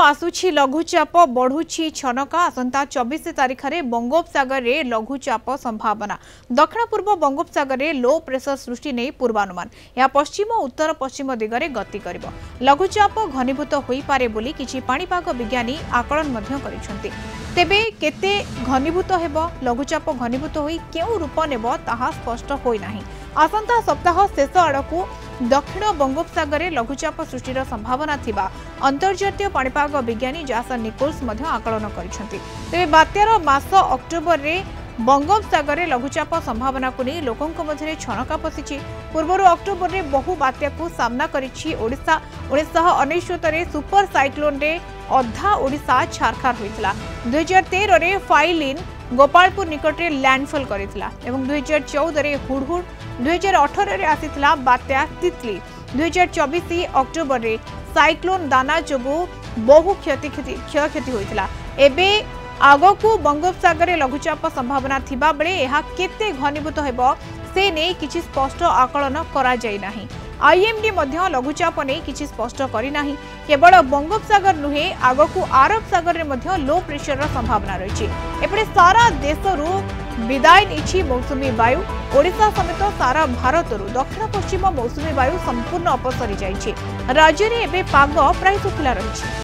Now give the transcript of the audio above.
आसुछि लघुचाप बढ़ुछि छनका आसंता 24 तारिख में बंगोपसागर रे लघुचाप संभावना दक्षिण पूर्व बंगोपसागर रे लो प्रेशर सृष्टि नहीं पूर्वानुमान यह पश्चिम और उत्तर पश्चिम दिगरे गति करिवो लघुचाप घनीभूत होई पारे बोली किछि पाणीपाग विज्ञानी आकलन मध्य करिसेंति तेबे केते घनीभूत हेबो लघुचाप घनीभूत होई केउ रूप नेबो ताहा स्पष्ट होई नाही आसंता सप्ताह शेष आड़कू दक्षिण बंगोपसागर लघुचाप सृष्टिर संभावना थिबा अंतर्जातीय पाणीपाग विज्ञानी जासन निकोल्स मध्य आकलन करिसेंति तेबे बात्यार मास अक्टोबर रे बंगोपसागर लघुचाप संभावना को नहीं लोकों मध्य छनका पशिछि पूर्वर अक्टोबर रे बहु बात्या को सामना करिछि ओडिशा 1999 रे सुपर साइक्लोन रे अधा ओडिशा छारखार होइतला 2013 रे फाइलिन गोपालपुर निकट रे लैंडफॉल करितला एवं 2014 रे हुडहुड 2018 रे आसीतला बात्या तितली 2024 अक्टोबर रे साइक्लोन दाना जोगु बहु क्षयक्षति होइतला एबे आगकू बंगोपसागर लघुचाप संभावना थिबा बेले एहा केते घनीभूत हेबो से नै किछि स्पष्ट आकलन करा जाय नाही आईएमडी मध्य लघुचाप नै किछि स्पष्ट करि नाही केवल बंगोपसागर नुहे आगकू आरब सागर रे मध्य लो प्रेशर रा संभावना रहिछि एपटे सारा देशरु विदाय निछि मौसुमी वायु ओडिशा समेत सारा भारतरु दक्षिण पश्चिम मौसुमी वायु संपूर्ण अपसरी जाइछि राज्य रे एबे पाग प्राय सुखिला रहिछि।